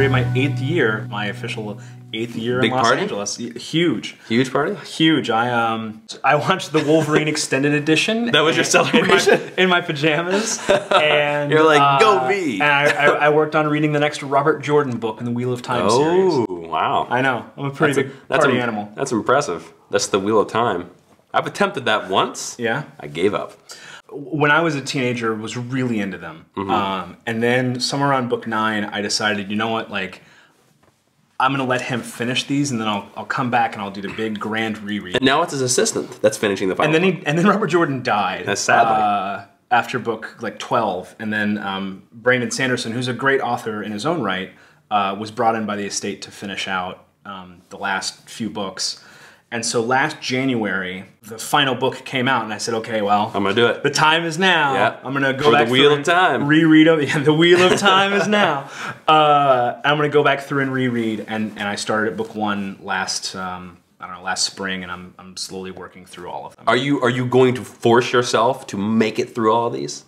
anniversary of my 8th year, my official 8th year in Los Angeles. Huge. Huge party? Huge. I watched the Wolverine Extended Edition. That was your celebration? In my pajamas. And you're like, go me! And I worked on reading the next Robert Jordan book in the Wheel of Time series. Oh, wow. I know. I'm a pretty big party animal. That's impressive. That's the Wheel of Time. I've attempted that once. Yeah? I gave up. When I was a teenager, was really into them. And then somewhere around book 9, I decided, you know what, like, I'm gonna let him finish these, and then I'll come back and I'll do the big grand reread. And now it's his assistant that's finishing the final. And then Robert Jordan died. Sadly. After book like 12, and then Brandon Sanderson, who's a great author in his own right, was brought in by the estate to finish out the last few books. And so last January, the final book came out, and I said, okay, well, I'm gonna do it. The time is now. Yeah. I'm gonna go back the Wheel of Time. Reread them. Yeah, the Wheel of Time is now. I'm gonna go back through and reread, and I started at book 1 last I don't know, last spring, and I'm slowly working through all of them. Are you going to force yourself to make it through all of these?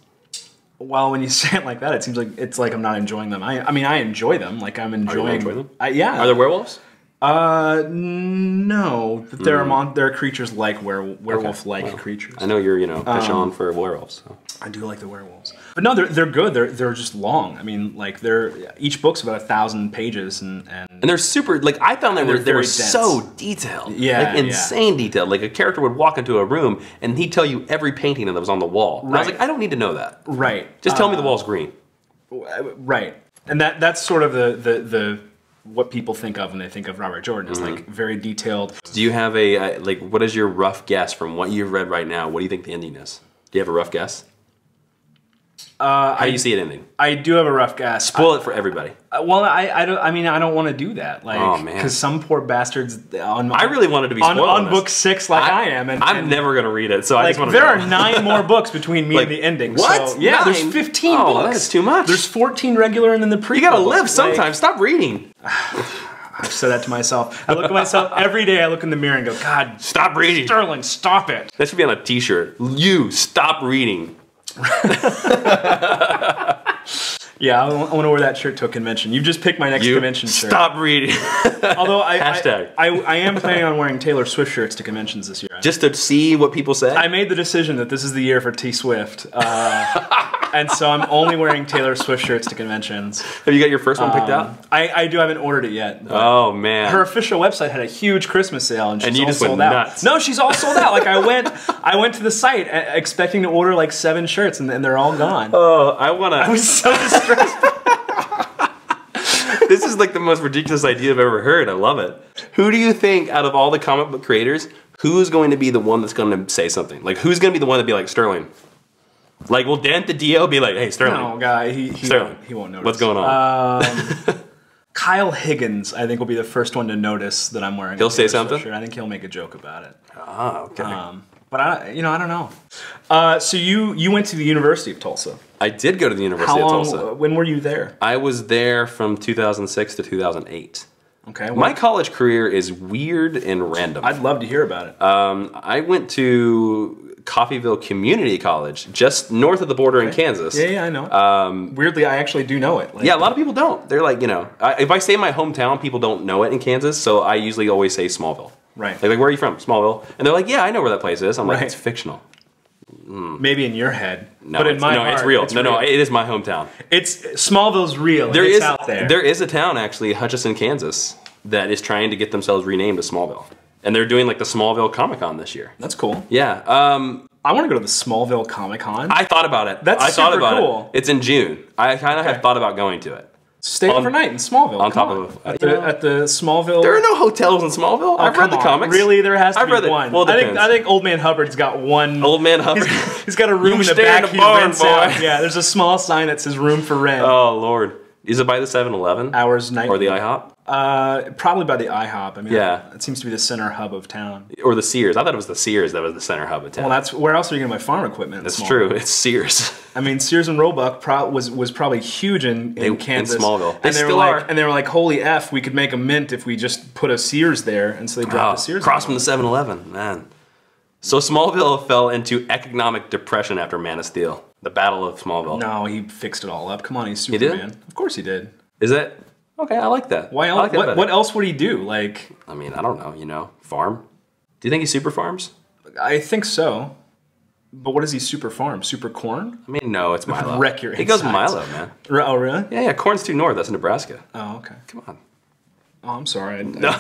Well, when you say it like that, it seems like it's like I'm not enjoying them. I mean, I enjoy them. Like I'm enjoying. Are you enjoying them? Yeah. Are there werewolves? No. There are creatures like werewolf-like creatures. I know you're, fish on for werewolves. So. I do like the werewolves. But no, they're good. They're just long. I mean, like each book's about 1,000 pages, and they're super. Like I found that they're dense. so detailed. Yeah, like insane detailed. Like a character would walk into a room and he'd tell you every painting that was on the wall. Right. And I was like, I don't need to know that. Right. Just tell me the wall's green. Right. And that's sort of the what people think of when they think of Robert Jordan is like very detailed. Do you have what is your rough guess from what you've read right now? What do you think the ending is? Do you have a rough guess? How do you see it ending? I do have a rough guess. Spoil it for everybody. Well, I don't want to do that. Like, oh man, because some poor bastards on. I really wanted to be spoiled on book 6, like I am. And I'm never gonna read it, so like, I just want to. There are 9 more books between me and the ending. What? So, yeah, 9? there's 15 books. Oh, that's too much. There's 14 regular, and then the prequel. You gotta live book. sometimes. Stop reading. I've said that to myself. I look at myself every day. I look in the mirror and go, God, stop reading, Sterling, stop it. That should be on a T-shirt. You stop reading. Yeah, I want to wear that shirt to a convention. You've just picked my next convention shirt. Stop reading. Although I am planning on wearing Taylor Swift shirts to conventions this year. Just to see what people say? I made the decision that this is the year for T Swift. And so I'm only wearing Taylor Swift shirts to conventions. Have you got your first one picked out? I haven't ordered it yet. Oh man. Her official website had a huge Christmas sale, and she's you all just went sold out. nuts. No, she's all sold out. Like I went to the site expecting to order like 7 shirts, and they're all gone. Oh, I was so distressed. This is like the most ridiculous idea I've ever heard. I love it. Who do you think, out of all the comic book creators, who's going to be the one that's going to say something? Like, who's going to be the one to be like, Sterling? Like, will Dan DiDio be like, hey, Sterling? No, guy, Sterling, he won't notice. What's going on? Kyle Higgins, I think, will be the first one to notice that I'm wearing. He'll say something. Shirt. I think he'll make a joke about it. Ah, okay. But I don't know. So you went to the University of Tulsa. I did go to the University of Tulsa. When were you there? I was there from 2006 to 2008. Okay. Well, my college career is weird and random. I'd love to hear about it. I went to Coffeyville Community College, just north of the border in Kansas. Yeah, I know. Weirdly, I actually do know it. Like, yeah, a lot of people don't. They're like, if I say my hometown, people don't know it in Kansas, so I usually always say Smallville. Right. Like, where are you from? Smallville. And they're like, yeah, I know where that place is. I'm like, it's fictional. Maybe in your head, no, but in my heart, it's real. No, it is my hometown. Smallville's real. It's out there. There is a town, actually, Hutchinson, Kansas, that is trying to get themselves renamed to Smallville. And they're doing like the Smallville Comic-Con this year. That's cool. Yeah. I want to go to the Smallville Comic-Con. I thought about it. That's super cool. It's in June. I kind of have thought about going to it. Stay overnight in Smallville. On top of at the Smallville. There are no hotels in Smallville. I've read the comics. Really, there has to be one. Well, I think Old Man Hubbard's got one. Old Man Hubbard. He's got a room in the back. He rents out. Yeah, there's a small sign that says "Room for Rent." Oh Lord. Is it by the 7-Eleven? Hours night. Or the IHOP? Probably by the IHOP. I mean, yeah. It seems to be the center hub of town. Or the Sears. I thought it was the Sears that was the center hub of town. Well, that's where else are you going to buy farm equipment? That's true. It's Sears. I mean, Sears and Roebuck was probably huge in Kansas. In Smallville. They still are. And they were like, holy F, we could make a mint if we just put a Sears there. And so they dropped the Sears. Cross from the 7-Eleven, man. So Smallville fell into economic depression after Man of Steel. The Battle of Smallville. No, he fixed it all up. Come on, he's Superman. He did? Of course he did. Is it? Okay, I like that. Why I else? like that What else would he do? Like, I mean, I don't know. You know, farm. Do you think he super farms? I think so. But what is he super farm? Super corn? I mean, no, it's Milo. Wreck your He goes insides. Milo, man. Oh, really? Yeah, corn's too north. That's Nebraska. Oh, okay. Come on. Oh, I'm sorry. No.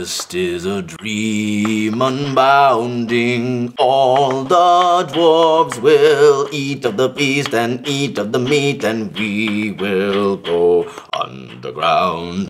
West is a dream unbounding. All the dwarves will eat of the feast and eat of the meat, and we will go underground.